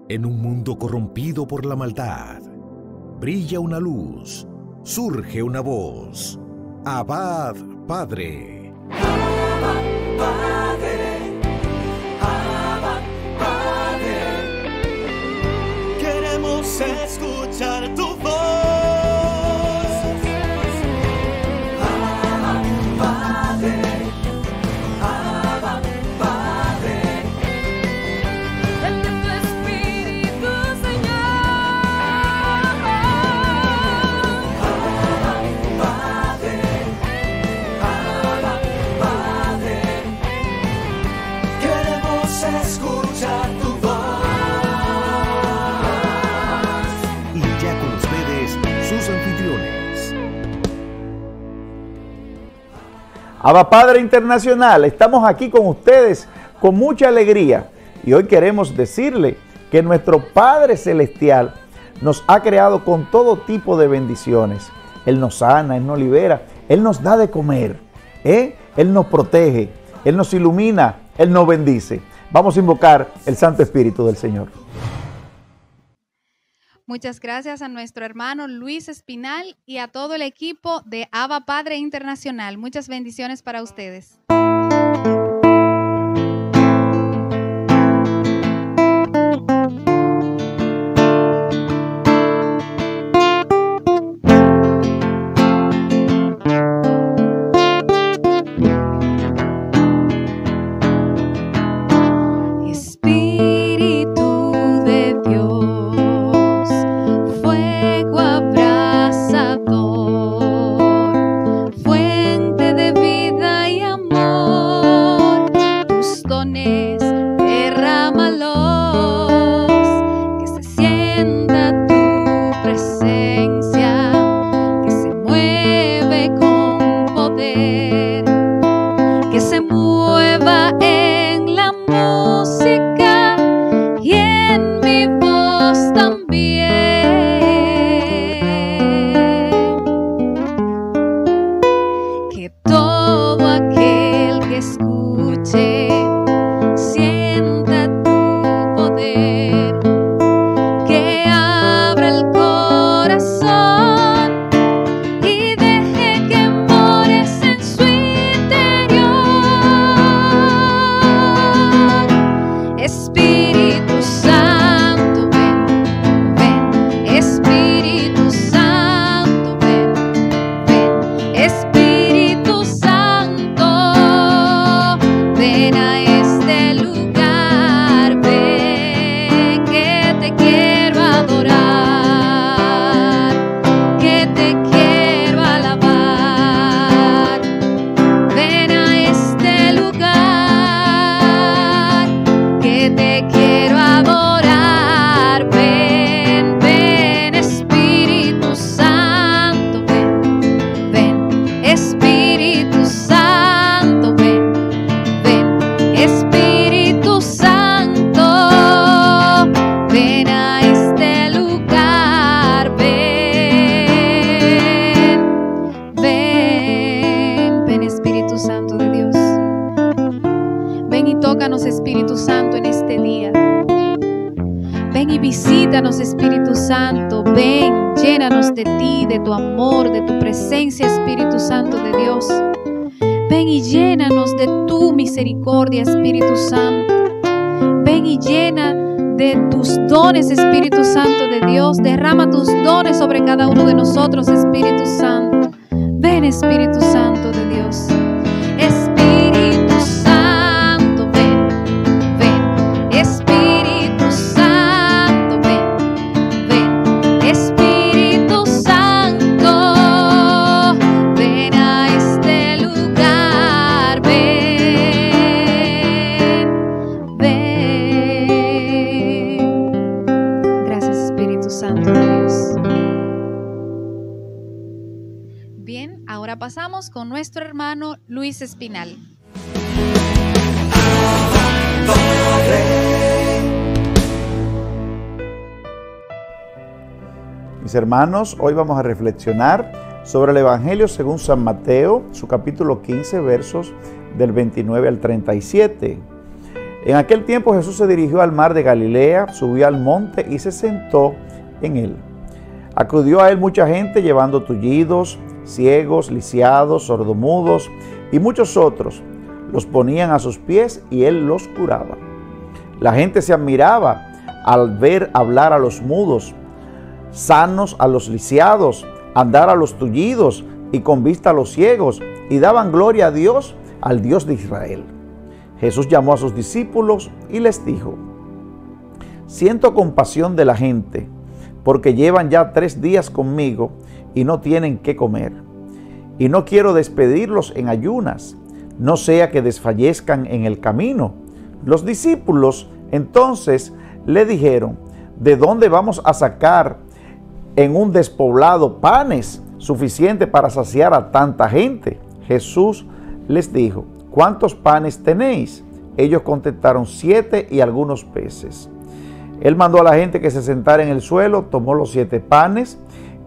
En un mundo corrompido por la maldad, brilla una luz, surge una voz. Abba, Padre. Abba, Padre. Abba, Padre. Queremos escuchar tu voz. Abba, Padre. Abba, Padre. Dame tu espíritu, Señor. Abba, Padre. Abba, Padre. Queremos escuchar tu voz. Y ya con ustedes, sus anfitriones. Abba Padre Internacional, estamos aquí con ustedes con mucha alegría y hoy queremos decirle que nuestro Padre Celestial nos ha creado con todo tipo de bendiciones. Él nos sana, Él nos libera, Él nos da de comer, Él nos protege, Él nos ilumina, Él nos bendice. Vamos a invocar el Santo Espíritu del Señor. Muchas gracias a nuestro hermano Luis Espinal y a todo el equipo de Abba Padre Internacional. Muchas bendiciones para ustedes. Espíritu de Dios, fuego abrasador, fuente de vida y amor, tus dones derrámalos, que se sienta tu presencia, que se mueve con poder, que se mueva en la música y en mi voz también. Que todo aquel que escuche sienta tu poder, que abra el corazón y deje que mores en su interior. Espíritu Santo, ven, ven. Espíritu Santo, ven, ven. Espíritu Santo, ven a este lugar, ven, que te quiero adorar, que te quiero alabar. Ven a este lugar, que te quiero adorar. Ven, ven, Espíritu Santo, ven, ven. Espíritu Santo, ven, ven. Espíritu Santo, ven a este lugar. Ven, ven, ven, Espíritu Santo de Dios. Ven y tócanos, Espíritu Santo, en este día. Ven y visítanos, Espíritu Santo. Ven, llénanos de ti, de tu amor, de tu presencia, Espíritu Santo de Dios. Ven y llénanos de tu misericordia, Espíritu Santo. Ven y llena de tus dones, Espíritu Santo de Dios. Derrama tus dones sobre cada uno de nosotros, Espíritu Santo. Ven, Espíritu Santo de Dios. Espíritu Santo, ven, ven. Espíritu Santo, ven, ven. Espíritu Santo, ven a este lugar. Ven, ven. Gracias, Espíritu Santo de Dios. Bien, ahora pasamos con nuestro hermano Luis Espinal. Mis hermanos, hoy vamos a reflexionar sobre el Evangelio según San Mateo, su capítulo 15, versos del 29 al 37. En aquel tiempo Jesús se dirigió al mar de Galilea, subió al monte y se sentó en él. Acudió a él mucha gente llevando tullidos, ciegos, lisiados, sordomudos y muchos otros. Los ponían a sus pies y él los curaba. La gente se admiraba al ver hablar a los mudos, sanos a los lisiados, andar a los tullidos y con vista a los ciegos, y daban gloria a Dios, al Dios de Israel. Jesús llamó a sus discípulos y les dijo: siento compasión de la gente, porque llevan ya 3 días conmigo y no tienen qué comer. Y no quiero despedirlos en ayunas, no sea que desfallezcan en el camino. Los discípulos entonces le dijeron: ¿de dónde vamos a sacar en un despoblado panes suficientes para saciar a tanta gente? Jesús les dijo: ¿cuántos panes tenéis? Ellos contestaron: 7 y algunos peces. Él mandó a la gente que se sentara en el suelo, tomó los 7 panes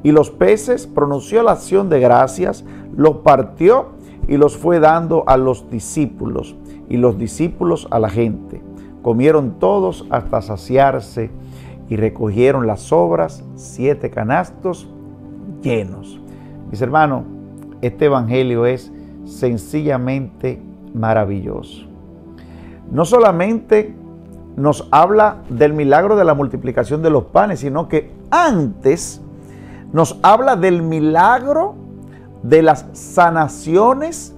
y los peces, pronunció la acción de gracias, los partió y los fue dando a los discípulos, y los discípulos a la gente. Comieron todos hasta saciarse y recogieron las sobras, 7 canastos llenos. Mis hermanos, este evangelio es sencillamente maravilloso. No solamente nos habla del milagro de la multiplicación de los panes, sino que antes nos habla del milagro de las sanaciones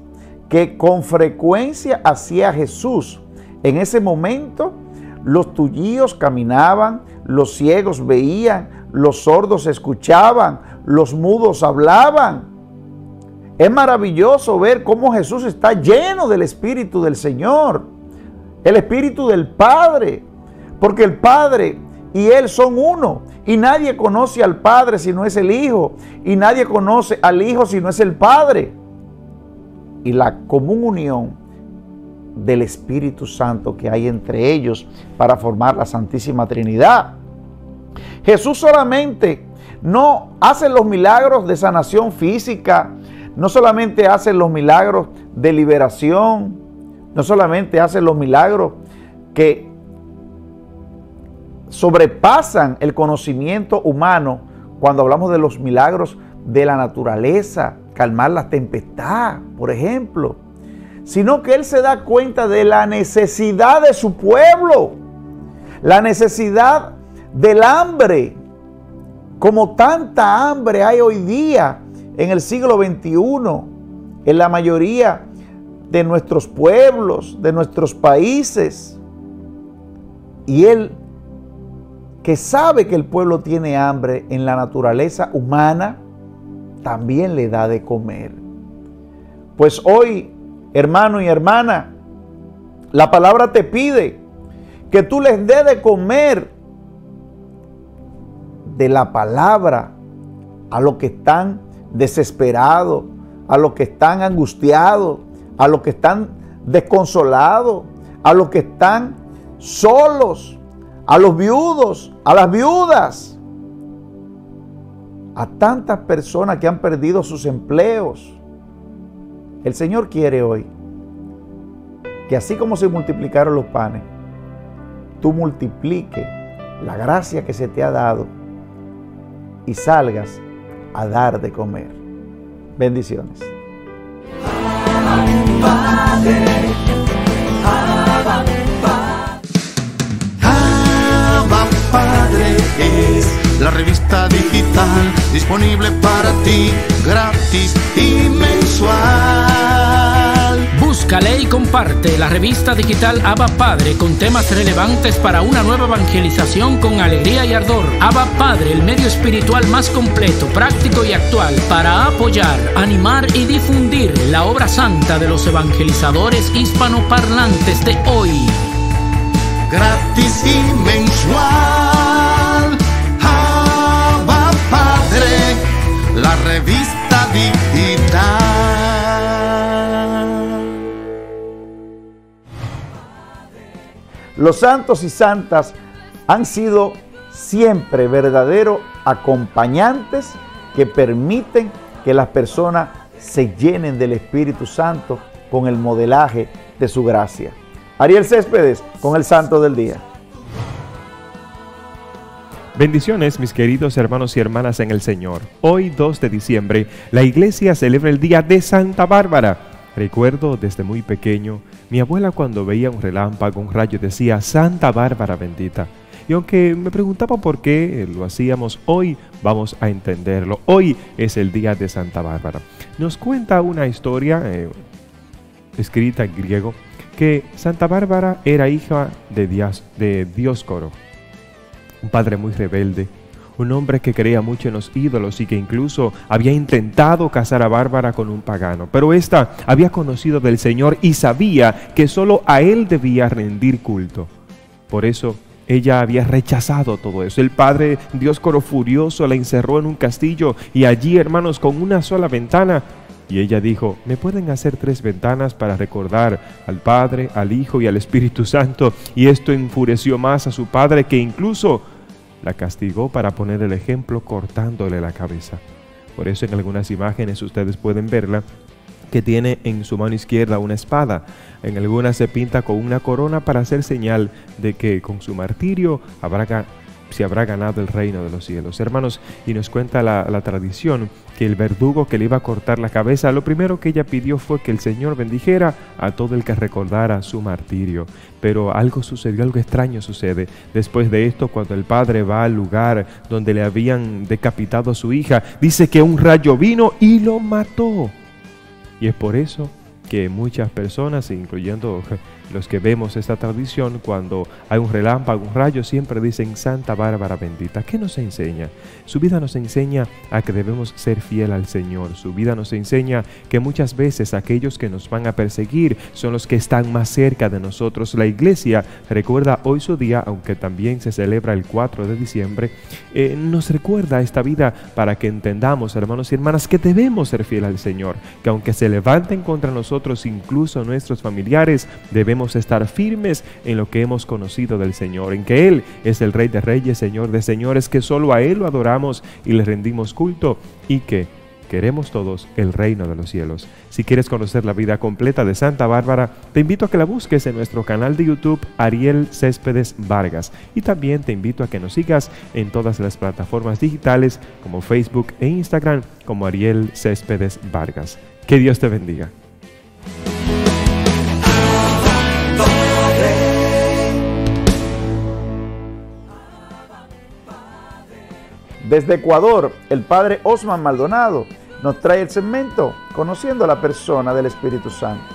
que con frecuencia hacía Jesús. En ese momento los tullíos caminaban, los ciegos veían, los sordos escuchaban, los mudos hablaban. Es maravilloso ver cómo Jesús está lleno del Espíritu del Señor, el Espíritu del Padre, porque el Padre y Él son uno, y nadie conoce al Padre si no es el Hijo, y nadie conoce al Hijo si no es el Padre. Y la común unión del Espíritu Santo que hay entre ellos para formar la Santísima Trinidad. Jesús solamente no hace los milagros de sanación física, no solamente hace los milagros de liberación, no solamente hace los milagros que sobrepasan el conocimiento humano cuando hablamos de los milagros de la naturaleza, calmar la tempestad, por ejemplo, sino que Él se da cuenta de la necesidad de su pueblo, la necesidad del hambre, como tanta hambre hay hoy día en el siglo XXI, en la mayoría de nuestros pueblos, de nuestros países. Y Él, que sabe que el pueblo tiene hambre en la naturaleza humana, también le da de comer. Pues hoy, hermano y hermana, la palabra te pide que tú les des de comer de la palabra a los que están desesperados, a los que están angustiados, a los que están desconsolados, a los que están solos, a los viudos, a las viudas, a tantas personas que han perdido sus empleos. El Señor quiere hoy que así como se multiplicaron los panes, tú multipliques la gracia que se te ha dado y salgas a dar de comer. Bendiciones. Padre, Abba Padre es la revista digital disponible para ti, gratis y mensual. Búscale y comparte la revista digital Abba Padre con temas relevantes para una nueva evangelización con alegría y ardor. Abba Padre, el medio espiritual más completo, práctico y actual para apoyar, animar y difundir la obra santa de los evangelizadores hispanoparlantes de hoy. Gratis y mensual. Abba Padre, la revista digital. Los santos y santas han sido siempre verdaderos acompañantes que permiten que las personas se llenen del Espíritu Santo con el modelaje de su gracia. Ariel Céspedes con el Santo del Día. Bendiciones, mis queridos hermanos y hermanas en el Señor. Hoy, 2 de diciembre, la iglesia celebra el Día de Santa Bárbara. Recuerdo desde muy pequeño, mi abuela cuando veía un relámpago, un rayo, decía Santa Bárbara bendita. Y aunque me preguntaba por qué lo hacíamos, hoy vamos a entenderlo. Hoy es el Día de Santa Bárbara. Nos cuenta una historia escrita en griego que Santa Bárbara era hija de Dioscoro, un padre muy rebelde, un hombre que creía mucho en los ídolos y que incluso había intentado casar a Bárbara con un pagano. Pero ésta había conocido del Señor y sabía que solo a él debía rendir culto. Por eso ella había rechazado todo eso. El padre Dioscoro, furioso, la encerró en un castillo y allí, hermanos, con una sola ventana. Y ella dijo, ¿me pueden hacer 3 ventanas para recordar al Padre, al Hijo y al Espíritu Santo? Y esto enfureció más a su padre, que incluso la castigó para poner el ejemplo cortándole la cabeza. Por eso en algunas imágenes ustedes pueden verla, que tiene en su mano izquierda una espada. En algunas se pinta con una corona para hacer señal de que con su martirio se habrá ganado el reino de los cielos. Hermanos, y nos cuenta la tradición que el verdugo que le iba a cortar la cabeza, lo primero que ella pidió fue que el Señor bendijera a todo el que recordara su martirio. Pero algo sucedió, algo extraño sucede. Después de esto, cuando el padre va al lugar donde le habían decapitado a su hija, dice que un rayo vino y lo mató. Y es por eso que muchas personas, incluyendo los que vemos esta tradición, cuando hay un relámpago, un rayo, siempre dicen Santa Bárbara bendita. ¿Qué nos enseña? Su vida nos enseña a que debemos ser fiel al Señor. Su vida nos enseña que muchas veces aquellos que nos van a perseguir son los que están más cerca de nosotros. La iglesia recuerda hoy su día, aunque también se celebra el 4 de diciembre, nos recuerda esta vida para que entendamos, hermanos y hermanas, que debemos ser fieles al Señor, que aunque se levanten contra nosotros, incluso nuestros familiares, debemos estar firmes en lo que hemos conocido del Señor, en que Él es el Rey de Reyes, Señor de Señores, que solo a Él lo adoramos y le rendimos culto, y que queremos todos el reino de los cielos. Si quieres conocer la vida completa de Santa Bárbara, te invito a que la busques en nuestro canal de YouTube Ariel Céspedes Vargas, y también te invito a que nos sigas en todas las plataformas digitales como Facebook e Instagram como Ariel Céspedes Vargas. Que Dios te bendiga. Desde Ecuador, el padre Osman Maldonado nos trae el segmento Conociendo la persona del Espíritu Santo.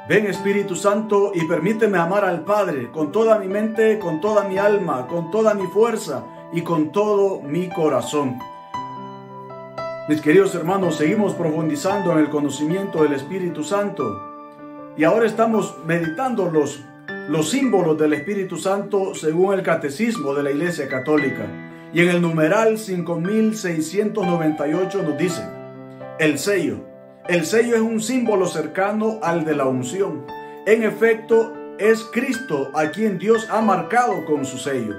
Ven Espíritu Santo y permíteme amar al Padre con toda mi mente, con toda mi alma, con toda mi fuerza y con todo mi corazón. Mis queridos hermanos, seguimos profundizando en el conocimiento del Espíritu Santo y ahora estamos meditando los símbolos del Espíritu Santo según el Catecismo de la Iglesia Católica. Y en el numeral 5698 nos dice, el sello. El sello es un símbolo cercano al de la unción. En efecto, es Cristo a quien Dios ha marcado con su sello.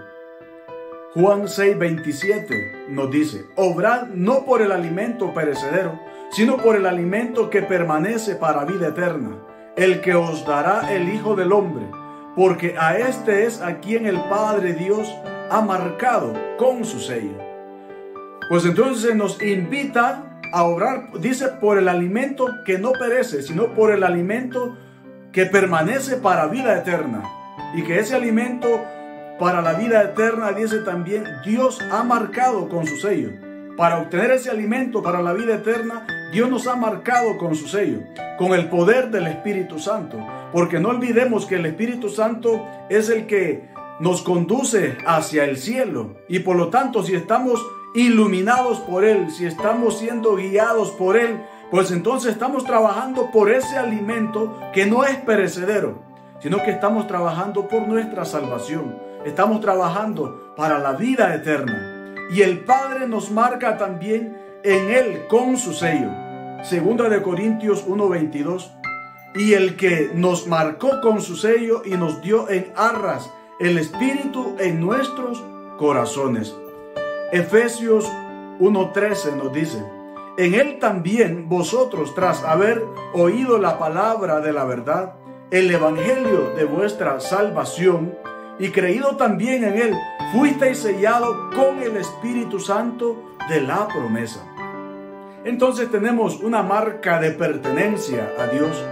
Juan 6:27 nos dice, obrad no por el alimento perecedero, sino por el alimento que permanece para vida eterna, el que os dará el Hijo del Hombre, porque a este es a quien el Padre Dios ha marcado con su sello. Pues entonces nos invita a obrar, dice, por el alimento que no perece, sino por el alimento que permanece para vida eterna. Y que ese alimento para la vida eterna, dice también, Dios ha marcado con su sello. Para obtener ese alimento para la vida eterna, Dios nos ha marcado con su sello, con el poder del Espíritu Santo. Porque no olvidemos que el Espíritu Santo es el que nos conduce hacia el cielo. Y por lo tanto, si estamos iluminados por Él, si estamos siendo guiados por Él, pues entonces estamos trabajando por ese alimento que no es perecedero, sino que estamos trabajando por nuestra salvación. Estamos trabajando para la vida eterna. Y el Padre nos marca también en Él con su sello. Segunda de Corintios 1:22. Y el que nos marcó con su sello y nos dio en arras el Espíritu en nuestros corazones. Efesios 1:13 nos dice, en Él también vosotros, tras haber oído la palabra de la verdad, el evangelio de vuestra salvación y creído también en él, fuisteis sellado con el Espíritu Santo de la promesa. Entonces tenemos una marca de pertenencia a Dios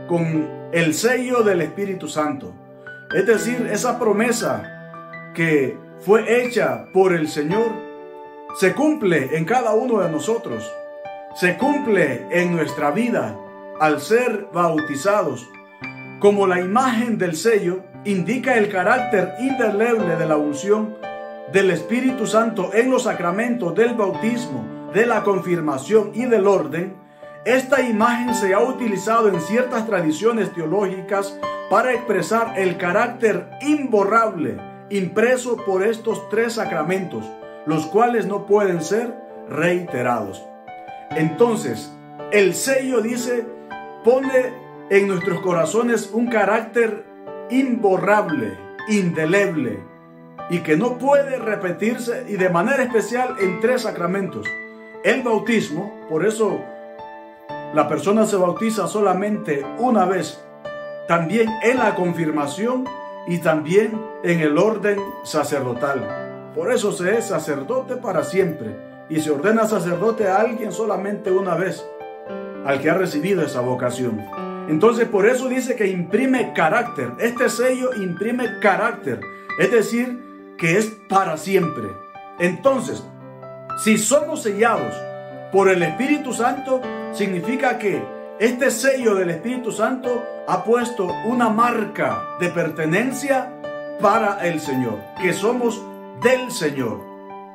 con el sello del Espíritu Santo. Es decir, esa promesa que fue hecha por el Señor se cumple en cada uno de nosotros. Se cumple en nuestra vida al ser bautizados. Como la imagen del sello indica el carácter indeleble de la unción del Espíritu Santo en los sacramentos del bautismo, de la confirmación y del orden, esta imagen se ha utilizado en ciertas tradiciones teológicas para expresar el carácter imborrable impreso por estos tres sacramentos, los cuales no pueden ser reiterados. Entonces, el sello dice, pone en nuestros corazones un carácter imborrable, indeleble, y que no puede repetirse, y de manera especial en tres sacramentos. El bautismo, por eso la persona se bautiza solamente una vez, también en la confirmación y también en el orden sacerdotal. Por eso se es sacerdote para siempre y se ordena sacerdote a alguien solamente una vez, al que ha recibido esa vocación. Entonces por eso dice que imprime carácter. Este sello imprime carácter, es decir, que es para siempre. Entonces, si somos sellados por el Espíritu Santo, significa que este sello del Espíritu Santo ha puesto una marca de pertenencia para el Señor, que somos del Señor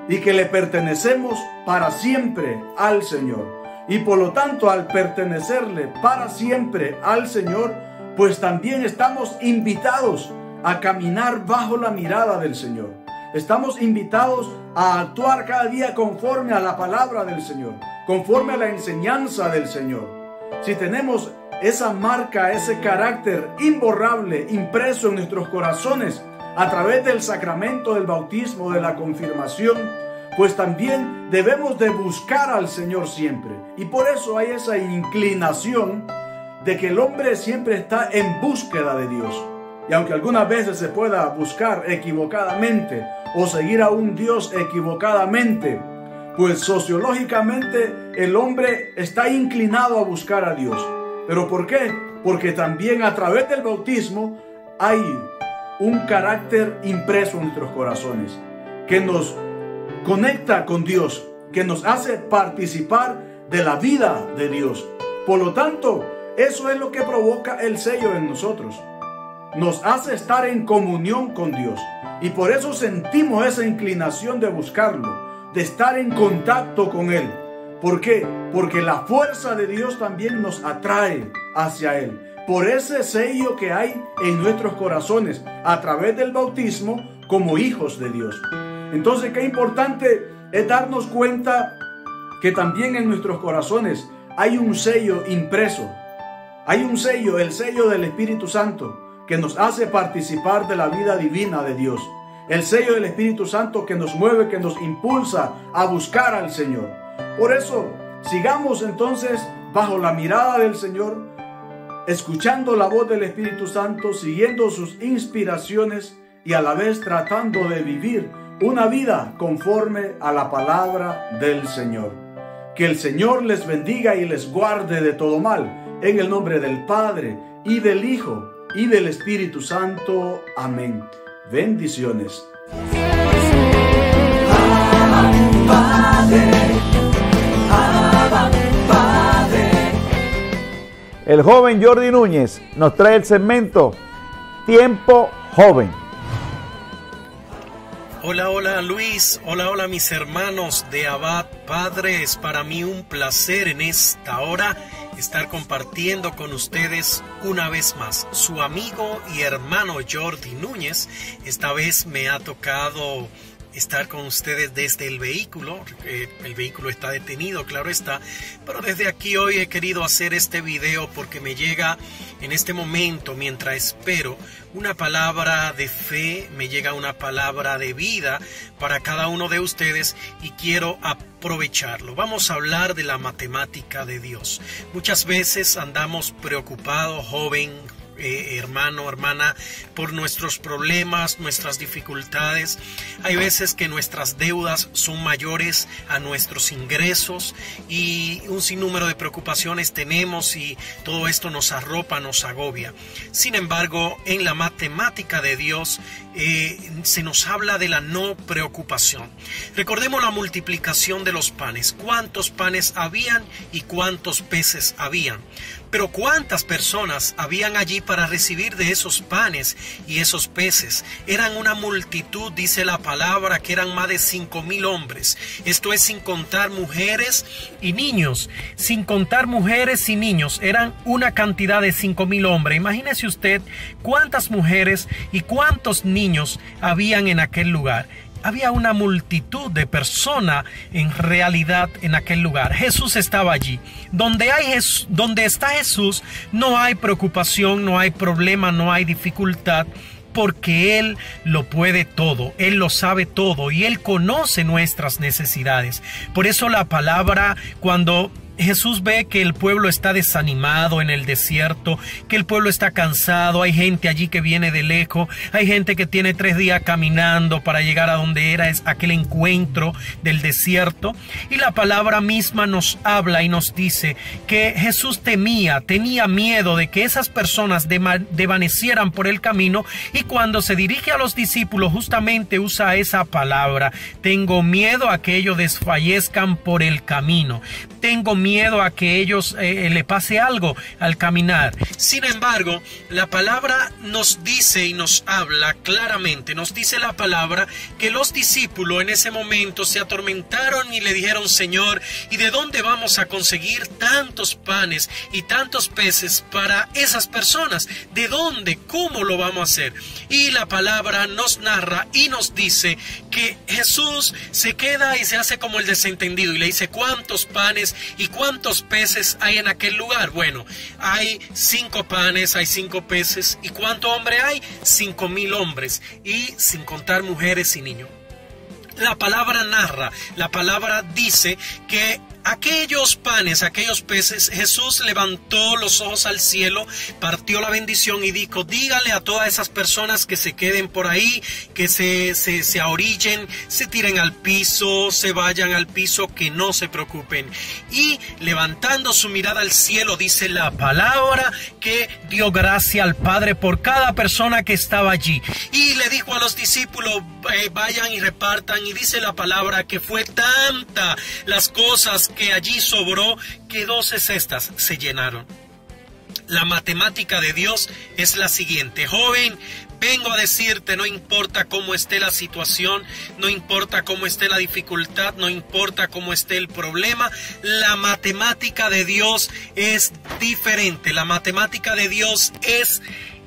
y que le pertenecemos para siempre al Señor. Y por lo tanto, al pertenecerle para siempre al Señor, pues también estamos invitados a caminar bajo la mirada del Señor. Estamos invitados a actuar cada día conforme a la palabra del Señor, conforme a la enseñanza del Señor. Si tenemos esa marca, ese carácter imborrable impreso en nuestros corazones a través del sacramento del bautismo, de la confirmación, pues también debemos de buscar al Señor siempre. Y por eso hay esa inclinación de que el hombre siempre está en búsqueda de Dios. Y aunque algunas veces se pueda buscar equivocadamente o seguir a un Dios equivocadamente, pues sociológicamente el hombre está inclinado a buscar a Dios. ¿Pero por qué? Porque también a través del bautismo hay un carácter impreso en nuestros corazones que nos conecta con Dios, que nos hace participar de la vida de Dios. Por lo tanto, eso es lo que provoca el sello en nosotros. Nos hace estar en comunión con Dios y por eso sentimos esa inclinación de buscarlo, de estar en contacto con Él. ¿Por qué? Porque la fuerza de Dios también nos atrae hacia Él, por ese sello que hay en nuestros corazones a través del bautismo como hijos de Dios. Entonces, qué importante es darnos cuenta que también en nuestros corazones hay un sello impreso. Hay un sello, el sello del Espíritu Santo, que nos hace participar de la vida divina de Dios. El sello del Espíritu Santo que nos mueve, que nos impulsa a buscar al Señor. Por eso, sigamos entonces bajo la mirada del Señor, escuchando la voz del Espíritu Santo, siguiendo sus inspiraciones y a la vez tratando de vivir una vida conforme a la palabra del Señor. Que el Señor les bendiga y les guarde de todo mal, en el nombre del Padre, y del Hijo, y del Espíritu Santo. Amén. Bendiciones. Abba, Padre. Abba, Padre. El joven Jordi Núñez nos trae el segmento Tiempo Joven. Hola, hola Luis, hola mis hermanos de Abba Padre. Es para mí un placer en esta hora estar compartiendo con ustedes una vez más. Su amigo y hermano Jordi Núñez, esta vez me ha tocado estar con ustedes desde el vehículo. El vehículo está detenido, claro está, pero desde aquí hoy he querido hacer este video porque me llega en este momento, mientras espero, una palabra de fe, me llega una palabra de vida para cada uno de ustedes y quiero aprovecharlo. Vamos a hablar de la matemática de Dios. Muchas veces andamos preocupados, joven, hermano, hermana, por nuestros problemas, nuestras dificultades. Hay veces que nuestras deudas son mayores a nuestros ingresos y un sinnúmero de preocupaciones tenemos y todo esto nos arropa, nos agobia. Sin embargo, en la matemática de Dios se nos habla de la no preocupación. Recordemos la multiplicación de los panes. ¿Cuántos panes habían y cuántos peces habían? Pero ¿cuántas personas habían allí para recibir de esos panes y esos peces? Eran una multitud, dice la palabra, que eran más de 5,000 hombres. Esto es sin contar mujeres y niños. Sin contar mujeres y niños, eran una cantidad de 5,000 hombres. Imagínese usted cuántas mujeres y cuántos niños habían en aquel lugar. Había una multitud de personas en realidad en aquel lugar. Jesús estaba allí. Donde está Jesús no hay preocupación, no hay problema, no hay dificultad, porque Él lo puede todo, Él lo sabe todo y Él conoce nuestras necesidades. Por eso la palabra, cuando Jesús ve que el pueblo está desanimado en el desierto, que el pueblo está cansado, hay gente allí que viene de lejos, hay gente que tiene 3 días caminando para llegar a donde era aquel encuentro del desierto. Y la palabra misma nos habla y nos dice que Jesús tenía miedo de que esas personas desvanecieran por el camino, y cuando se dirige a los discípulos justamente usa esa palabra: tengo miedo a que ellos desfallezcan por el camino. Tengo miedo a que ellos le pase algo al caminar. Sin embargo, la palabra nos dice y nos habla claramente, nos dice la palabra que los discípulos en ese momento se atormentaron y le dijeron: Señor, ¿y de dónde vamos a conseguir tantos panes y tantos peces para esas personas? ¿De dónde? ¿Cómo lo vamos a hacer? Y la palabra nos narra y nos dice que Jesús se queda y se hace como el desentendido y le dice: ¿cuántos panes y cuántos peces hay en aquel lugar? Bueno, hay 5 panes, hay 5 peces. ¿Y cuánto hombre hay? 5,000 hombres, y sin contar mujeres y niños. La palabra narra, la palabra dice que aquellos panes, aquellos peces, Jesús levantó los ojos al cielo, partió la bendición y dijo: dígale a todas esas personas que se queden por ahí, que se ahorillen, se tiren al piso, se vayan al piso, que no se preocupen. Y levantando su mirada al cielo, dice la palabra que dio gracia al Padre por cada persona que estaba allí. Y le dijo a los discípulos: vayan y repartan. Y dice la palabra que fue tanta las cosas que allí sobró que 12 cestas se llenaron. La matemática de Dios es la siguiente: joven, vengo a decirte, no importa cómo esté la situación, no importa cómo esté la dificultad, no importa cómo esté el problema, la matemática de Dios es diferente. La matemática de Dios es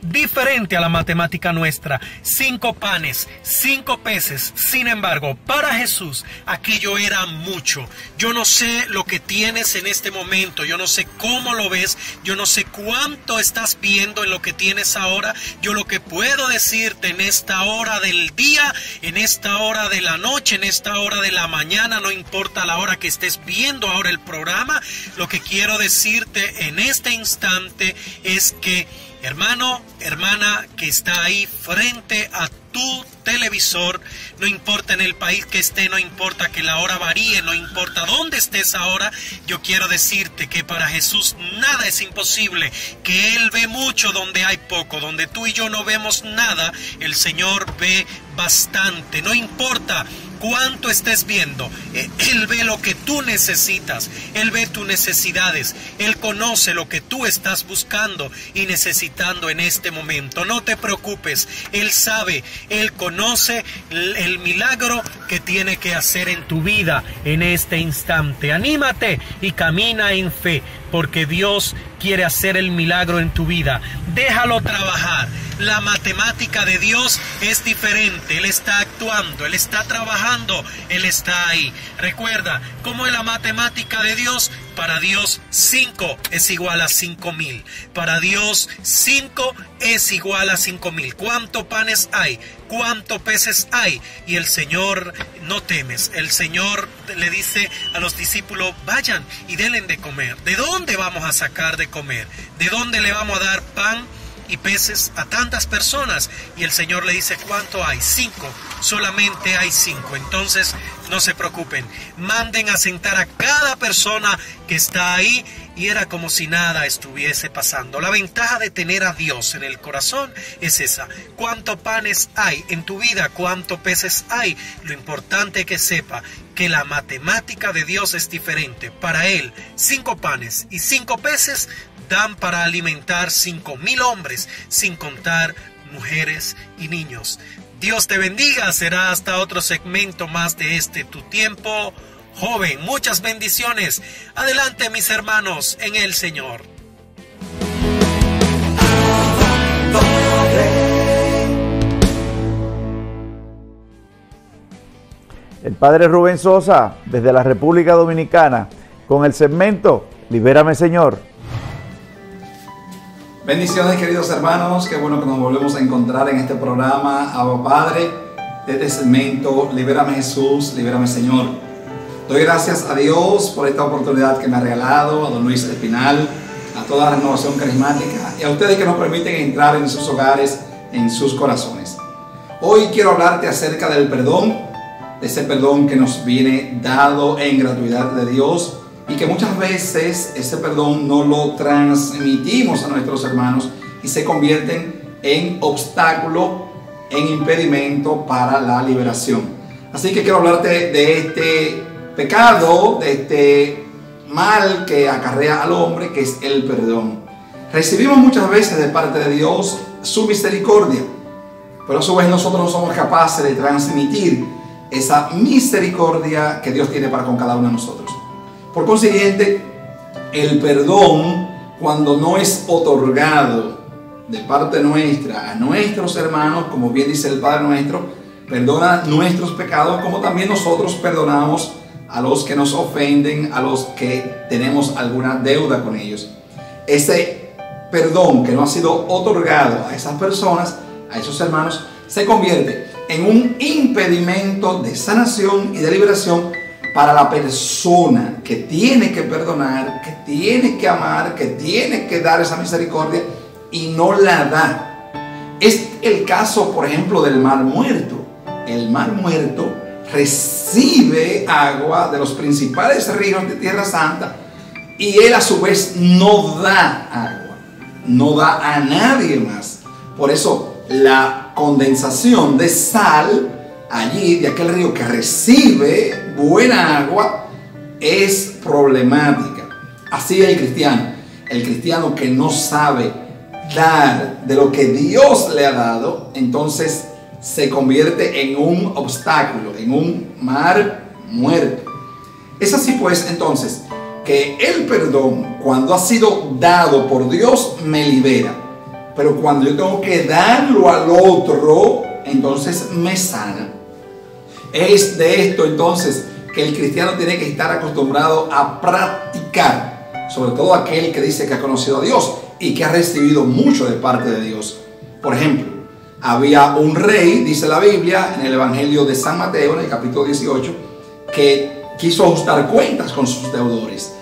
diferente a la matemática nuestra. 5 panes, 5 peces. Sin embargo, para Jesús aquello era mucho. Yo no sé lo que tienes en este momento, yo no sé cómo lo ves, yo no sé cuánto estás viendo en lo que tienes ahora. Yo lo que puedo decirte en esta hora del día, en esta hora de la noche, en esta hora de la mañana, no importa la hora que estés viendo ahora el programa, lo que quiero decirte en este instante es que, hermano, hermana que está ahí frente a tu televisor, no importa en el país que esté, no importa que la hora varíe, no importa dónde estés ahora, yo quiero decirte que para Jesús nada es imposible, que Él ve mucho donde hay poco, donde tú y yo no vemos nada, el Señor ve bastante. No importa cuánto estés viendo, Él ve lo que tú necesitas, Él ve tus necesidades, Él conoce lo que tú estás buscando y necesitando en este momento. No te preocupes, Él sabe, Él conoce el milagro que tiene que hacer en tu vida en este instante. Anímate y camina en fe, porque Dios quiere hacer el milagro en tu vida. Déjalo trabajar. La matemática de Dios es diferente. Él está actuando, Él está trabajando, Él está ahí. Recuerda, ¿cómo es la matemática de Dios? Para Dios 5 es igual a 5,000. Para Dios 5 es igual a 5,000. ¿Cuántos panes hay? ¿Cuántos peces hay? Y el Señor, no temes, el Señor le dice a los discípulos: vayan y denle de comer. ¿De dónde vamos a sacar de comer? ¿De dónde le vamos a dar pan y peces a tantas personas. Y el Señor le dice, ¿cuánto hay? 5. Solamente hay 5. Entonces no se preocupen, manden a sentar a cada persona que está ahí, y era como si nada estuviese pasando. La ventaja de tener a Dios en el corazón es esa. ¿Cuántos panes hay en tu vida? ¿Cuántos peces hay? Lo importante es que sepa que la matemática de Dios es diferente. Para Él, 5 panes y 5 peces dan para alimentar 5,000 hombres, sin contar mujeres y niños. Dios te bendiga. Será hasta otro segmento más de Tu Tiempo Joven. Muchas bendiciones. Adelante, mis hermanos en el Señor. El Padre Rubén Sosa, desde la República Dominicana, con el segmento Libérame, Señor. Bendiciones, queridos hermanos. Qué bueno que nos volvemos a encontrar en este programa, Abba Padre, de este segmento Libérame, Jesús, Libérame, Señor. Doy gracias a Dios por esta oportunidad que me ha regalado, a don Luis Espinal, a toda la Renovación Carismática y a ustedes que nos permiten entrar en sus hogares, en sus corazones. Hoy quiero hablarte acerca del perdón, de ese perdón que nos viene dado en gratuidad de Dios, y que muchas veces ese perdón no lo transmitimos a nuestros hermanos y se convierten en obstáculo, en impedimento para la liberación. Así que quiero hablarte de este pecado, de este mal que acarrea al hombre, que es el perdón. Recibimos muchas veces de parte de Dios su misericordia, pero a su vez nosotros no somos capaces de transmitir esa misericordia que Dios tiene para con cada uno de nosotros. Por consiguiente, el perdón, cuando no es otorgado de parte nuestra a nuestros hermanos, como bien dice el Padre nuestro, perdona nuestros pecados, como también nosotros perdonamos a los que nos ofenden, a los que tenemos alguna deuda con ellos. Ese perdón que no ha sido otorgado a esas personas, a esos hermanos, se convierte en un impedimento de sanación y de liberación para la persona que tiene que perdonar, que tiene que amar, que tiene que dar esa misericordia y no la da. Es el caso, por ejemplo, del Mar Muerto. El Mar Muerto recibe agua de los principales ríos de Tierra Santa y él a su vez no da agua, no da a nadie más. Por eso la condensación de sal allí de aquel río que recibe buena agua es problemática. Así es el cristiano que no sabe dar de lo que Dios le ha dado, entonces se convierte en un obstáculo, en un mar muerto. Es así pues entonces que el perdón, cuando ha sido dado por Dios, me libera, pero cuando yo tengo que darlo al otro, entonces me sana. Es de esto entonces que el cristiano tiene que estar acostumbrado a practicar, sobre todo aquel que dice que ha conocido a Dios y que ha recibido mucho de parte de Dios. Por ejemplo, había un rey, dice la Biblia en el Evangelio de San Mateo, en el capítulo 18, que quiso ajustar cuentas con sus deudores.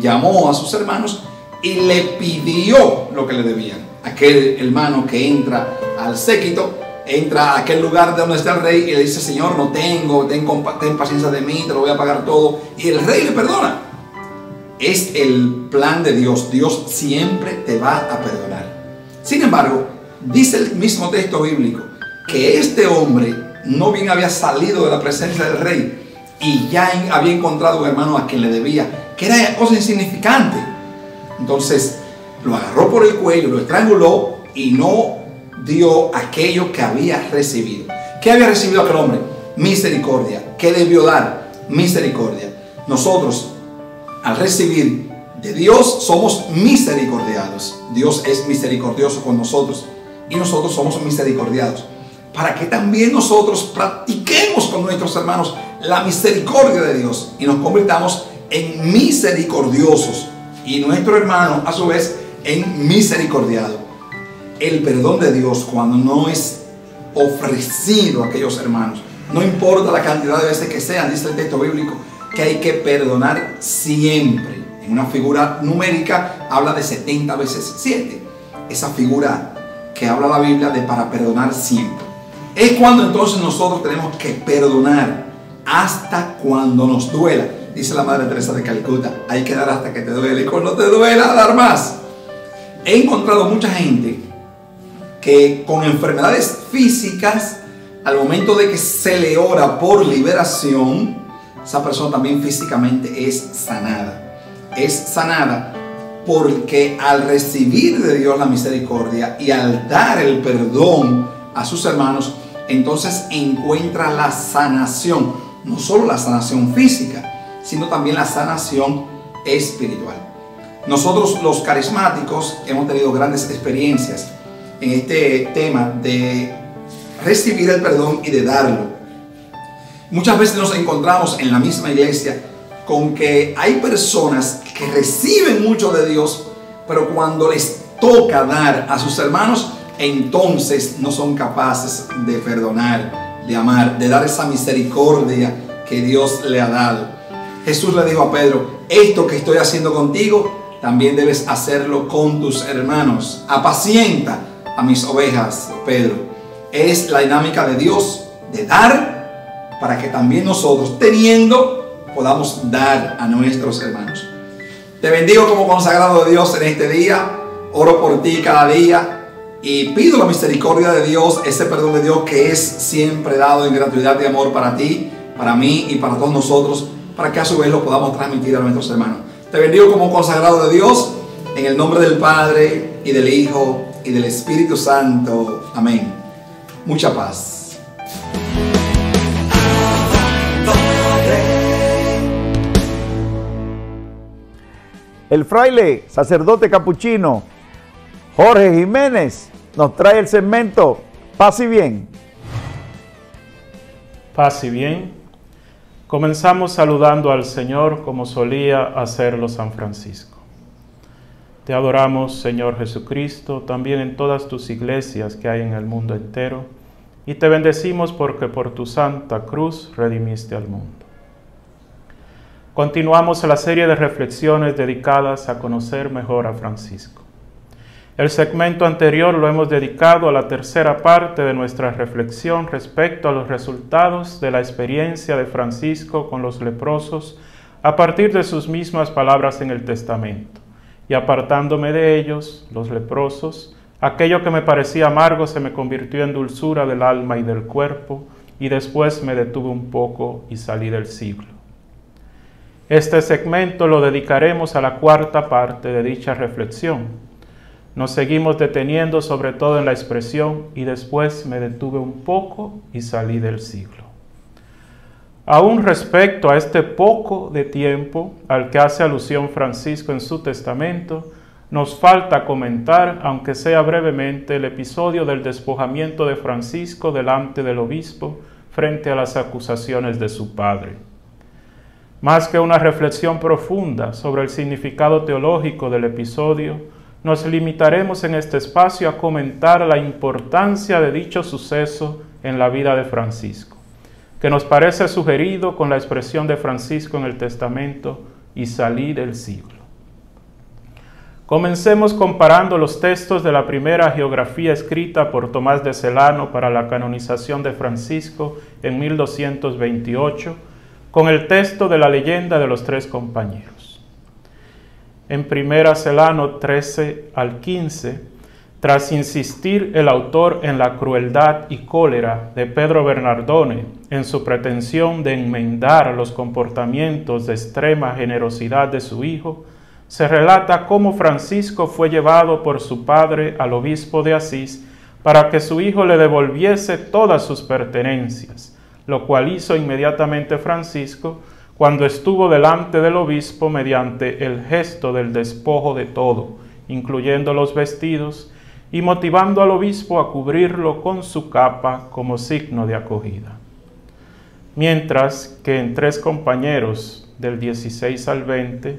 Llamó a sus hermanos y le pidió lo que le debían. Aquel hermano que entra al séquito, entra a aquel lugar de donde está el rey y le dice: Señor, no tengo, ten paciencia de mí, te lo voy a pagar todo. Y el rey le perdona. Es el plan de Dios. Dios siempre te va a perdonar. Sin embargo, dice el mismo texto bíblico que este hombre no bien había salido de la presencia del rey y ya había encontrado un hermano a quien le debía, que era cosa insignificante. Entonces lo agarró por el cuello, lo estranguló y no dio aquello que había recibido. ¿Qué había recibido aquel hombre? Misericordia. ¿Qué debió dar? Misericordia. Nosotros, al recibir de Dios, somos misericordiados. Dios es misericordioso con nosotros y nosotros somos misericordiados, para que también nosotros practiquemos con nuestros hermanos la misericordia de Dios y nos convirtamos en misericordiosos y nuestro hermano a su vez en misericordiado. El perdón de Dios, cuando no es ofrecido a aquellos hermanos, no importa la cantidad de veces que sean, dice el texto bíblico que hay que perdonar siempre. En una figura numérica habla de 70 veces 7. Esa figura que habla la Biblia de para perdonar siempre. Es cuando entonces nosotros tenemos que perdonar hasta cuando nos duela. Dice la Madre Teresa de Calcuta, hay que dar hasta que te duele, y cuando te duela, dar más. He encontrado mucha gente que con enfermedades físicas, al momento de que se le ora por liberación, esa persona también físicamente es sanada. Es sanada porque al recibir de Dios la misericordia y al dar el perdón a sus hermanos, entonces encuentra la sanación. No solo la sanación física, sino también la sanación espiritual. Nosotros los carismáticos hemos tenido grandes experiencias en este tema de recibir el perdón y de darlo. Muchas veces nos encontramos en la misma iglesia con que hay personas que reciben mucho de Dios, pero cuando les toca dar a sus hermanos, entonces no son capaces de perdonar, de amar, de dar esa misericordia que Dios le ha dado. Jesús le dijo a Pedro, esto que estoy haciendo contigo, también debes hacerlo con tus hermanos. Apacienta a mis ovejas, Pedro. Es la dinámica de Dios de dar para que también nosotros, teniendo, podamos dar a nuestros hermanos. Te bendigo como consagrado de Dios en este día. Oro por ti cada día y pido la misericordia de Dios, ese perdón de Dios que es siempre dado en gratuidad de amor para ti, para mí y para todos nosotros, para que a su vez lo podamos transmitir a nuestros hermanos. Te bendigo como consagrado de Dios en el nombre del Padre y del Hijo y del Espíritu Santo. Amén. Mucha paz. El fraile, sacerdote capuchino Jorge Jiménez nos trae el segmento Paz y Bien. Paz y bien. Comenzamos saludando al Señor como solía hacerlo San Francisco. Te adoramos, Señor Jesucristo, también en todas tus iglesias que hay en el mundo entero, y te bendecimos porque por tu santa cruz redimiste al mundo. Continuamos la serie de reflexiones dedicadas a conocer mejor a Francisco. El segmento anterior lo hemos dedicado a la tercera parte de nuestra reflexión respecto a los resultados de la experiencia de Francisco con los leprosos a partir de sus mismas palabras en el testamento. Y apartándome de ellos, los leprosos, aquello que me parecía amargo se me convirtió en dulzura del alma y del cuerpo, y después me detuve un poco y salí del siglo. Este segmento lo dedicaremos a la cuarta parte de dicha reflexión. Nos seguimos deteniendo sobre todo en la expresión y después me detuve un poco y salí del siglo. Aún respecto a este poco de tiempo al que hace alusión Francisco en su testamento, nos falta comentar, aunque sea brevemente, el episodio del despojamiento de Francisco delante del obispo frente a las acusaciones de su padre. Más que una reflexión profunda sobre el significado teológico del episodio, nos limitaremos en este espacio a comentar la importancia de dicho suceso en la vida de Francisco, que nos parece sugerido con la expresión de Francisco en el testamento y salí del siglo. Comencemos comparando los textos de la primera geografía escrita por Tomás de Celano para la canonización de Francisco en 1228, con el texto de la leyenda de los tres compañeros. En primera Celano 13 al 15, tras insistir el autor en la crueldad y cólera de Pedro Bernardone en su pretensión de enmendar los comportamientos de extrema generosidad de su hijo, se relata cómo Francisco fue llevado por su padre al obispo de Asís para que su hijo le devolviese todas sus pertenencias, lo cual hizo inmediatamente Francisco cuando estuvo delante del obispo mediante el gesto del despojo de todo, incluyendo los vestidos, y motivando al obispo a cubrirlo con su capa como signo de acogida. Mientras que en tres compañeros del 16 al 20,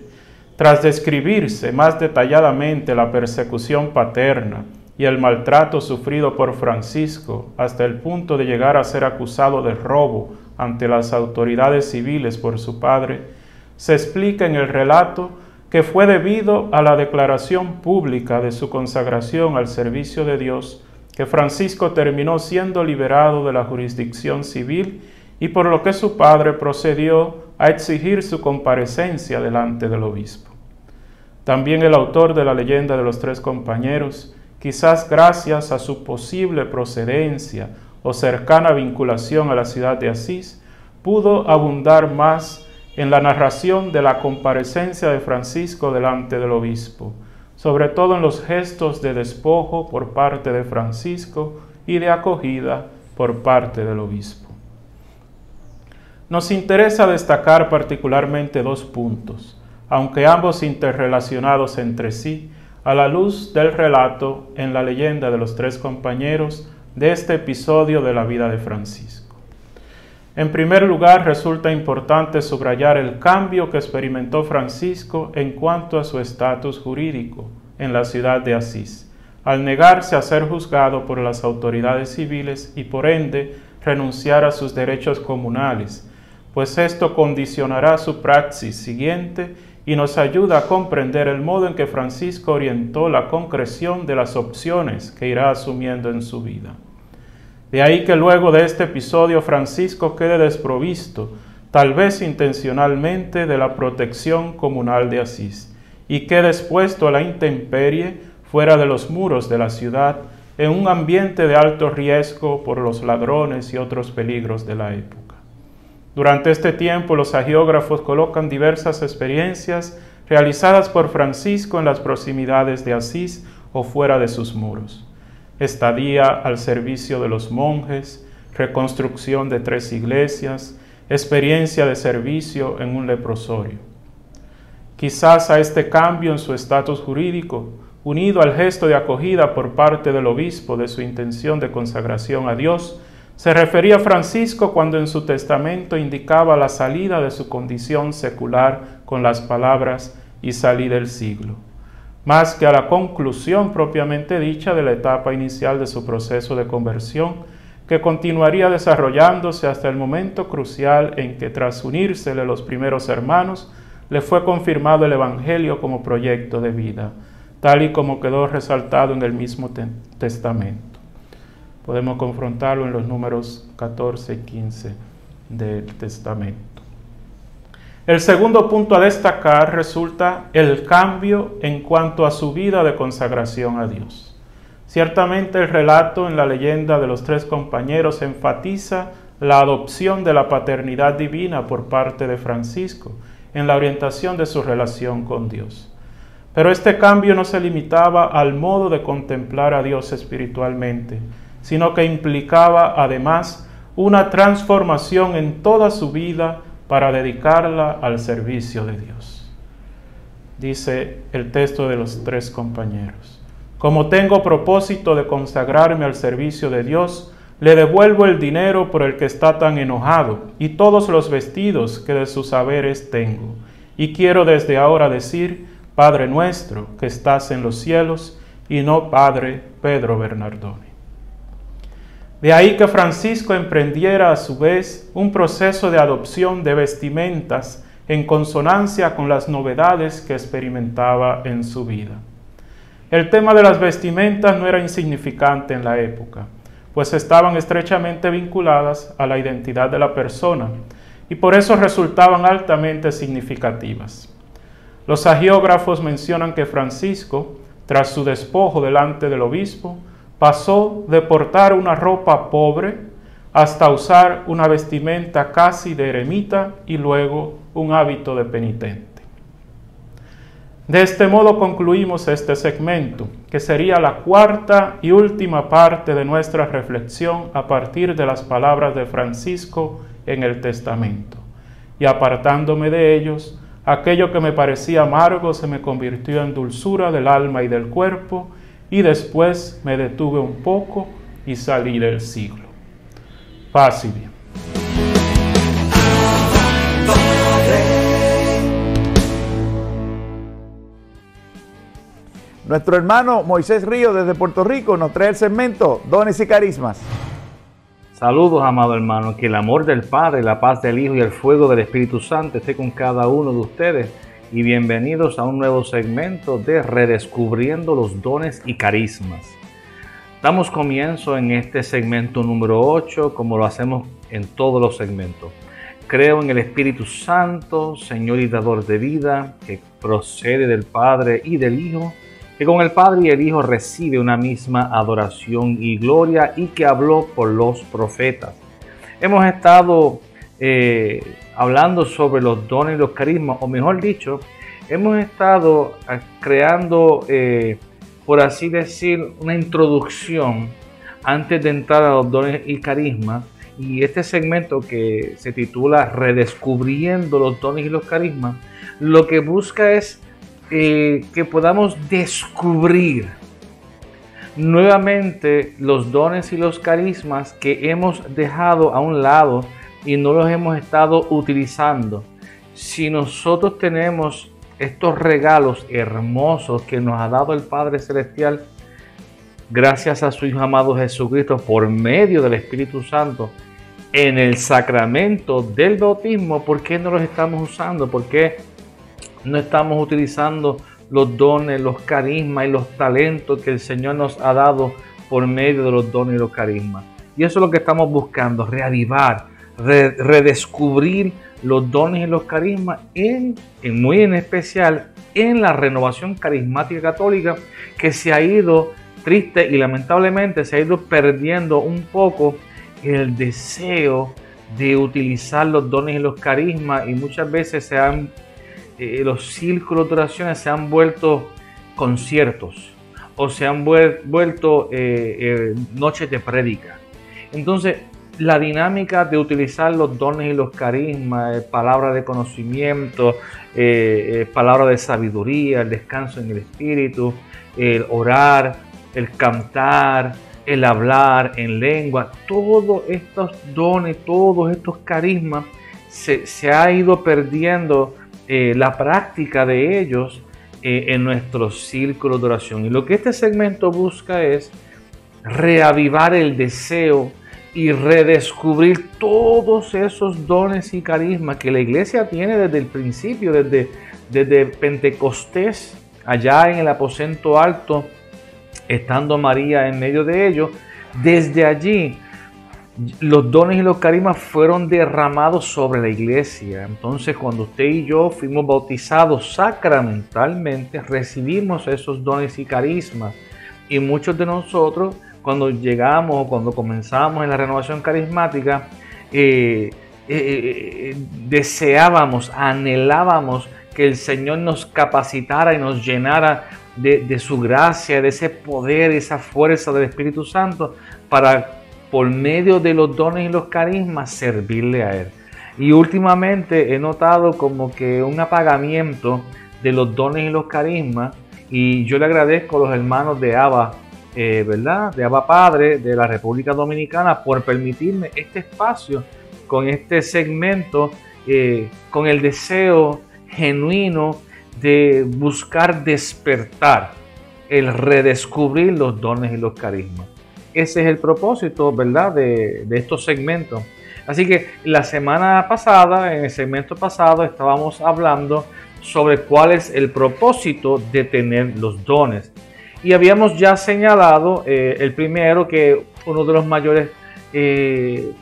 tras describirse más detalladamente la persecución paterna y el maltrato sufrido por Francisco hasta el punto de llegar a ser acusado de robo ante las autoridades civiles por su padre, se explica en el relato que fue debido a la declaración pública de su consagración al servicio de Dios que Francisco terminó siendo liberado de la jurisdicción civil y por lo que su padre procedió a exigir su comparecencia delante del obispo. También el autor de la leyenda de los tres compañeros, quizás gracias a su posible procedencia o cercana vinculación a la ciudad de Asís, pudo abundar más en la narración de la comparecencia de Francisco delante del obispo, sobre todo en los gestos de despojo por parte de Francisco y de acogida por parte del obispo. Nos interesa destacar particularmente dos puntos, aunque ambos interrelacionados entre sí, a la luz del relato en la leyenda de los tres compañeros de este episodio de la vida de Francisco. En primer lugar, resulta importante subrayar el cambio que experimentó Francisco en cuanto a su estatus jurídico en la ciudad de Asís, al negarse a ser juzgado por las autoridades civiles y por ende renunciar a sus derechos comunales, pues esto condicionará su praxis siguiente y nos ayuda a comprender el modo en que Francisco orientó la concreción de las opciones que irá asumiendo en su vida. De ahí que luego de este episodio Francisco quede desprovisto, tal vez intencionalmente, de la protección comunal de Asís y quede expuesto a la intemperie fuera de los muros de la ciudad en un ambiente de alto riesgo por los ladrones y otros peligros de la época. Durante este tiempo los hagiógrafos colocan diversas experiencias realizadas por Francisco en las proximidades de Asís o fuera de sus muros. Estadía al servicio de los monjes, reconstrucción de 3 iglesias, experiencia de servicio en un leprosorio. Quizás a este cambio en su estatus jurídico, unido al gesto de acogida por parte del obispo de su intención de consagración a Dios, se refería Francisco cuando en su testamento indicaba la salida de su condición secular con las palabras «y salí del siglo», más que a la conclusión propiamente dicha de la etapa inicial de su proceso de conversión, que continuaría desarrollándose hasta el momento crucial en que, tras unírsele los primeros hermanos, le fue confirmado el Evangelio como proyecto de vida, tal y como quedó resaltado en el mismo testamento. Podemos confrontarlo en los números 14 y 15 del testamento. El segundo punto a destacar resulta el cambio en cuanto a su vida de consagración a Dios. Ciertamente el relato en la leyenda de los tres compañeros enfatiza la adopción de la paternidad divina por parte de Francisco en la orientación de su relación con Dios. Pero este cambio no se limitaba al modo de contemplar a Dios espiritualmente, sino que implicaba además una transformación en toda su vida para dedicarla al servicio de Dios. Dice el texto de los tres compañeros: como tengo propósito de consagrarme al servicio de Dios, le devuelvo el dinero por el que está tan enojado y todos los vestidos que de sus haberes tengo. Y quiero desde ahora decir: Padre nuestro que estás en los cielos, y no Padre Pedro Bernardone. De ahí que Francisco emprendiera a su vez un proceso de adopción de vestimentas en consonancia con las novedades que experimentaba en su vida. El tema de las vestimentas no era insignificante en la época, pues estaban estrechamente vinculadas a la identidad de la persona y por eso resultaban altamente significativas. Los hagiógrafos mencionan que Francisco, tras su despojo delante del obispo, pasó de portar una ropa pobre hasta usar una vestimenta casi de eremita y luego un hábito de penitente. De este modo concluimos este segmento, que sería la cuarta y última parte de nuestra reflexión a partir de las palabras de Francisco en el testamento. Y apartándome de ellos, aquello que me parecía amargo se me convirtió en dulzura del alma y del cuerpo, y después me detuve un poco y salí del siglo. Paz y bien. Nuestro hermano Moisés Río desde Puerto Rico nos trae el segmento Dones y Carismas. Saludos, amado hermano, que el amor del Padre, la paz del Hijo y el fuego del Espíritu Santo esté con cada uno de ustedes. Y bienvenidos a un nuevo segmento de Redescubriendo los Dones y Carismas. Damos comienzo en este segmento número 8, como lo hacemos en todos los segmentos. Creo en el Espíritu Santo, Señor y dador de vida, que procede del Padre y del Hijo, que con el Padre y el Hijo recibe una misma adoración y gloria y que habló por los profetas. Hemos estado hablando sobre los dones y los carismas, o mejor dicho, hemos estado creando, por así decir, una introducción antes de entrar a los dones y carismas. Y este segmento, que se titula Redescubriendo los dones y los carismas, lo que busca es que podamos descubrir nuevamente los dones y los carismas que hemos dejado a un lado y no los hemos estado utilizando. Si nosotros tenemos estos regalos hermosos que nos ha dado el Padre Celestial, gracias a su Hijo amado Jesucristo, por medio del Espíritu Santo, en el sacramento del bautismo, ¿por qué no los estamos usando? ¿Por qué no estamos utilizando los dones, los carismas y los talentos que el Señor nos ha dado por medio de los dones y los carismas? Y eso es lo que estamos buscando, reavivar, redescubrir los dones y los carismas, muy en especial en la renovación carismática católica, que se ha ido, triste y lamentablemente, se ha ido perdiendo un poco el deseo de utilizar los dones y los carismas, y muchas veces los círculos de oraciones se han vuelto conciertos o se han vuelto noches de prédica. Entonces, la dinámica de utilizar los dones y los carismas, palabra de conocimiento, palabra de sabiduría, el descanso en el espíritu, el orar, el cantar, el hablar en lengua, todos estos dones, todos estos carismas, se ha ido perdiendo la práctica de ellos en nuestros círculos de oración. Y lo que este segmento busca es reavivar el deseo y redescubrir todos esos dones y carismas que la iglesia tiene desde el principio, desde Pentecostés, allá en el aposento alto, estando María en medio de ellos. Desde allí los dones y los carismas fueron derramados sobre la iglesia. Entonces, cuando usted y yo fuimos bautizados sacramentalmente, recibimos esos dones y carismas. Y muchos de nosotros, cuando llegamos, cuando comenzamos en la renovación carismática, deseábamos, anhelábamos que el Señor nos capacitara y nos llenara de su gracia, de ese poder, esa fuerza del Espíritu Santo, para, por medio de los dones y los carismas, servirle a Él. Y últimamente he notado como que un apagamiento de los dones y los carismas, y yo le agradezco a los hermanos de ABA, ¿verdad? De ABA Padre, de la República Dominicana, por permitirme este espacio con este segmento, con el deseo genuino de buscar despertar, el redescubrir los dones y los carismas. Ese es el propósito, ¿verdad?, de estos segmentos. Así que la semana pasada, en el segmento pasado, estábamos hablando sobre cuál es el propósito de tener los dones. Y habíamos ya señalado el primero, que uno de los mayores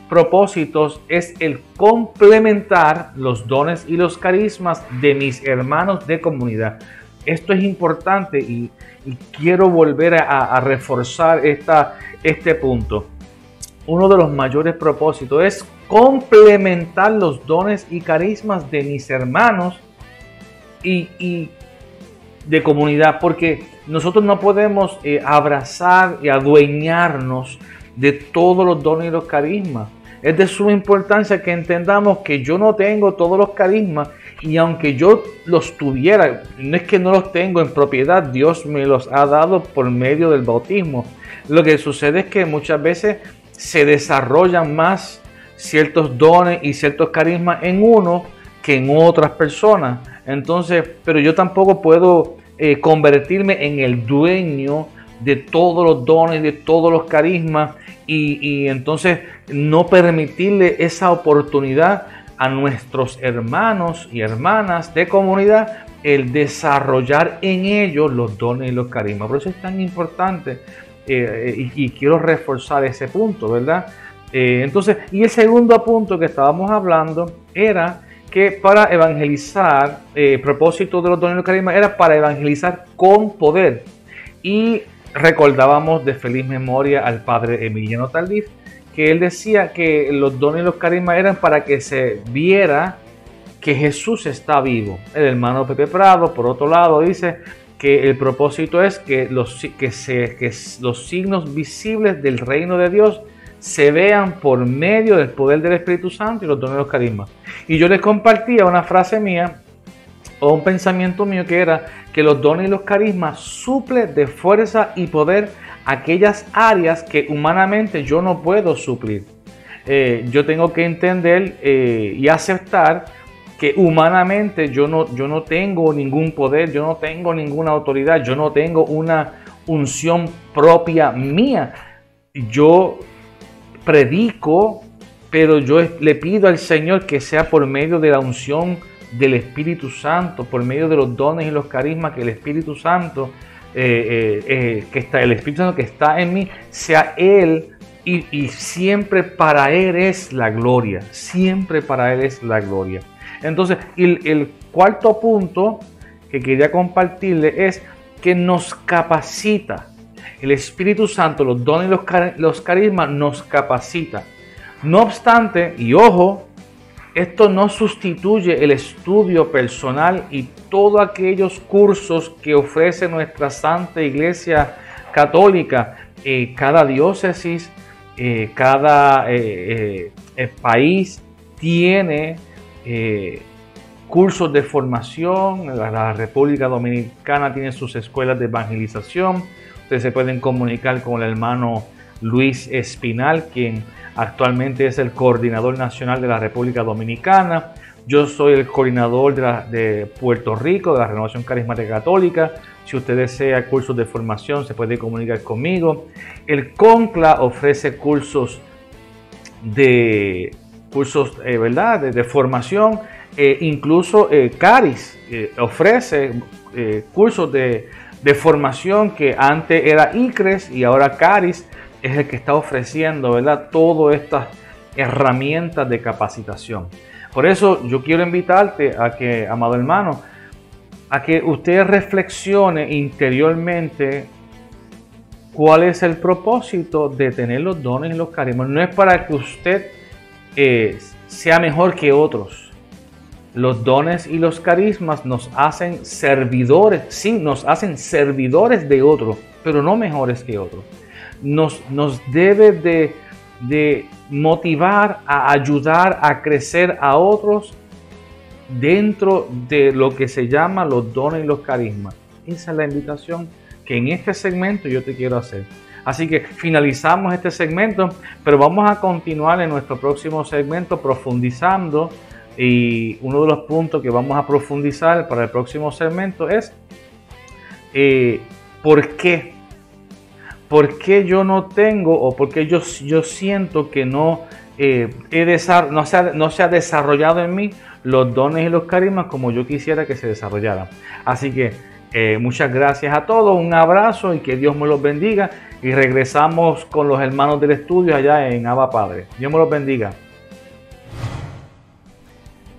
propósitos es el complementar los dones y los carismas de mis hermanos de comunidad. Esto es importante y quiero volver a reforzar este punto. Uno de los mayores propósitos es complementar los dones y carismas de mis hermanos y de comunidad, porque nosotros no podemos abrazar y adueñarnos de todos los dones y los carismas. Es de suma importancia que entendamos que yo no tengo todos los carismas, y aunque yo los tuviera, no es que no los tengo en propiedad, Dios me los ha dado por medio del bautismo. Lo que sucede es que muchas veces se desarrollan más ciertos dones y ciertos carismas en uno que en otras personas. Entonces, pero yo tampoco puedo convertirme en el dueño de todos los dones, de todos los carismas, y entonces no permitirle esa oportunidad a nuestros hermanos y hermanas de comunidad, el desarrollar en ellos los dones y los carismas. Por eso es tan importante y quiero reforzar ese punto, ¿verdad? Entonces, y el segundo punto que estábamos hablando era que para evangelizar, el propósito de los dones y los carismas era para evangelizar con poder. Y recordábamos de feliz memoria al padre Emiliano Tardif, que él decía que los dones y los carismas eran para que se viera que Jesús está vivo. El hermano Pepe Prado, por otro lado, dice que el propósito es que los signos visibles del reino de Dios se vean por medio del poder del Espíritu Santo y los dones y los carismas. Y yo les compartía una frase mía o un pensamiento mío que era que los dones y los carismas suplen de fuerza y poder aquellas áreas que humanamente yo no puedo suplir. Yo tengo que entender y aceptar que humanamente yo no tengo ningún poder, yo no tengo ninguna autoridad, yo no tengo una unción propia mía. Yo predico, pero yo le pido al Señor que sea por medio de la unción del Espíritu Santo, por medio de los dones y los carismas que el Espíritu Santo el Espíritu Santo que está en mí sea Él, y siempre para Él es la gloria, siempre para Él es la gloria. Entonces, el cuarto punto que quería compartirle es que nos capacita. El Espíritu Santo, los dones y los carismas nos capacita. No obstante, y ojo, esto no sustituye el estudio personal y todos aquellos cursos que ofrece nuestra Santa Iglesia Católica. Cada diócesis, cada país tiene cursos de formación. La República Dominicana tiene sus escuelas de evangelización. Ustedes se pueden comunicar con el hermano Luis Espinal, quien actualmente es el coordinador nacional de la República Dominicana. Yo soy el coordinador de Puerto Rico, de la Renovación Carismática Católica. Si usted desea cursos de formación, se puede comunicar conmigo. El CONCLA ofrece cursos de formación. Incluso Caris ofrece cursos de formación, que antes era ICRES y ahora Caris es el que está ofreciendo, ¿verdad?, todas estas herramientas de capacitación. Por eso yo quiero invitarte a que, amado hermano, a que usted reflexione interiormente cuál es el propósito de tener los dones y los carismas. No es para que usted sea mejor que otros. Los dones y los carismas nos hacen servidores, sí, nos hacen servidores de otros, pero no mejores que otros. Nos debe de motivar a ayudar a crecer a otros dentro de lo que se llama los dones y los carismas. Esa es la invitación que en este segmento yo te quiero hacer. Así que finalizamos este segmento, pero vamos a continuar en nuestro próximo segmento profundizando, y uno de los puntos que vamos a profundizar para el próximo segmento es ¿por qué? ¿Por qué yo no tengo, o por qué yo siento que no se ha desarrollado en mí los dones y los carismas como yo quisiera que se desarrollaran? Así que muchas gracias a todos, un abrazo y que Dios me los bendiga, y regresamos con los hermanos del estudio allá en Abba Padre. Dios me los bendiga.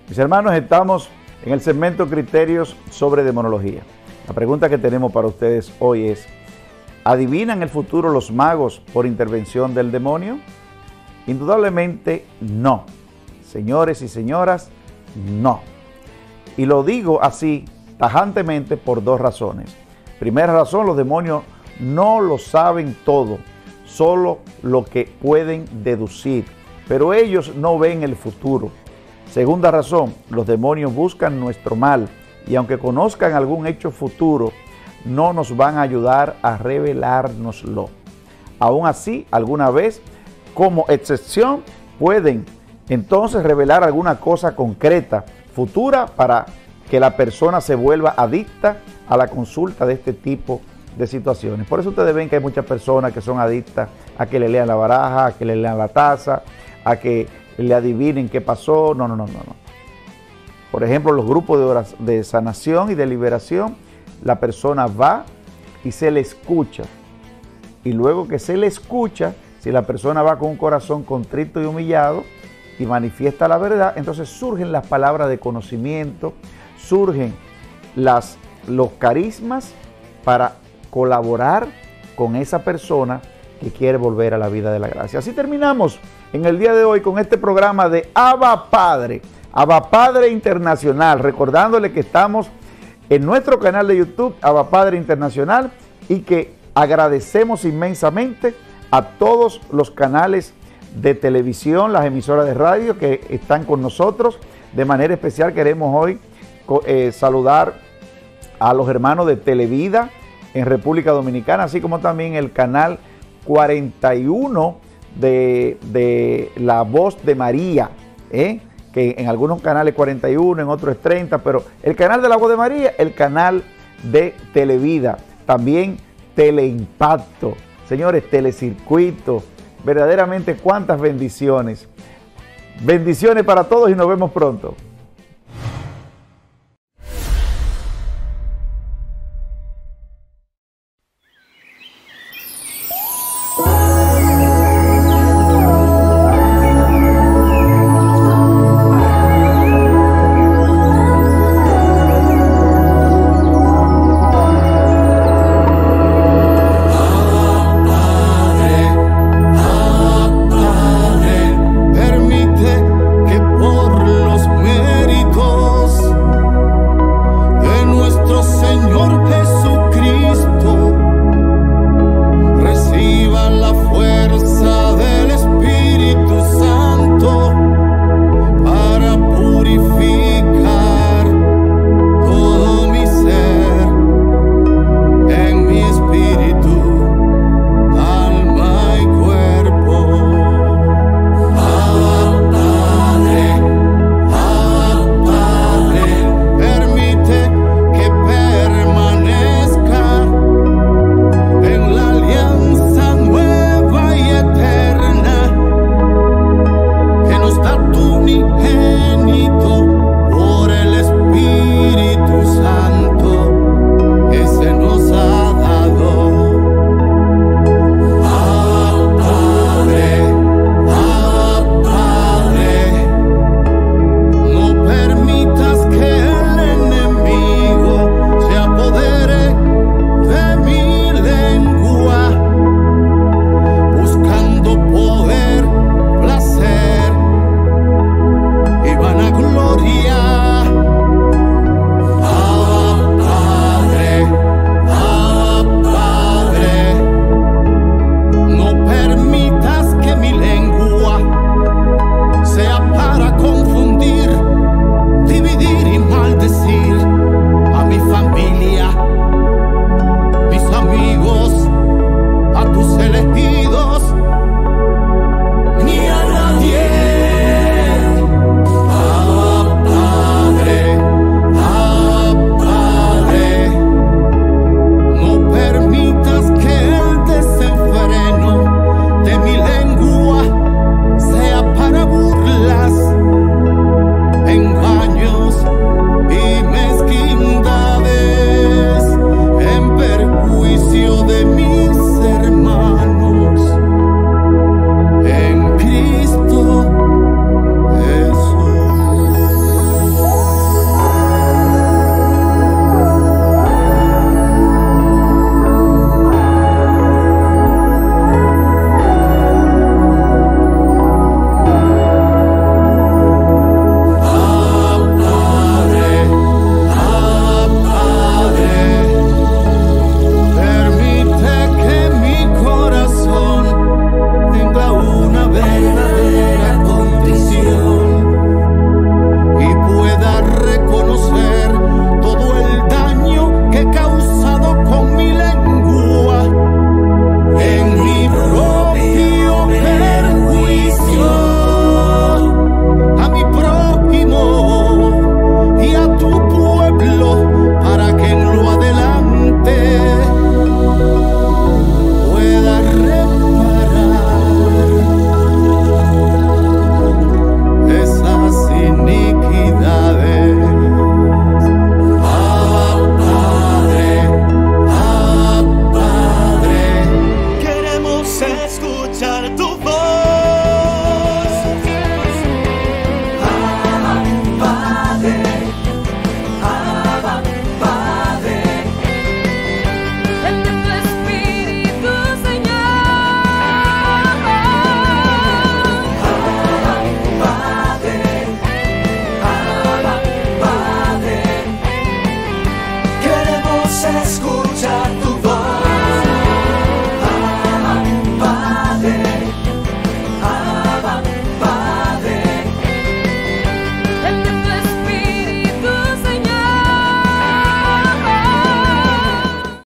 Mis hermanos, estamos en el segmento Criterios sobre Demonología. La pregunta que tenemos para ustedes hoy es: ¿adivinan el futuro los magos por intervención del demonio? Indudablemente no. Señores y señoras, no. Y lo digo así tajantemente por dos razones. Primera razón, los demonios no lo saben todo, solo lo que pueden deducir, pero ellos no ven el futuro. Segunda razón, los demonios buscan nuestro mal, y aunque conozcan algún hecho futuro, no nos van a ayudar a revelárnoslo. Aún así, alguna vez, como excepción, pueden entonces revelar alguna cosa concreta, futura, para que la persona se vuelva adicta a la consulta de este tipo de situaciones. Por eso ustedes ven que hay muchas personas que son adictas a que le lean la baraja, a que le lean la taza, a que le adivinen qué pasó. No. Por ejemplo, los grupos de sanación y de liberación, la persona va y se le escucha. y luego que se le escucha, si la persona va con un corazón contrito y humillado y manifiesta la verdad, entonces surgen las palabras de conocimiento, surgen los carismas para colaborar con esa persona que quiere volver a la vida de la gracia. Así terminamos en el día de hoy con este programa de Abba Padre Internacional, recordándole que estamos en nuestro canal de YouTube, Abba Padre Internacional, y que agradecemos inmensamente a todos los canales de televisión, las emisoras de radio que están con nosotros. De manera especial queremos hoy saludar a los hermanos de Televida en República Dominicana, así como también el canal 41 de La Voz de María, que en algunos canales 41, en otros es 30, pero el canal de La Voz de María, el canal de Televida, también Teleimpacto, señores, Telecircuito, verdaderamente cuántas bendiciones. Bendiciones para todos y nos vemos pronto.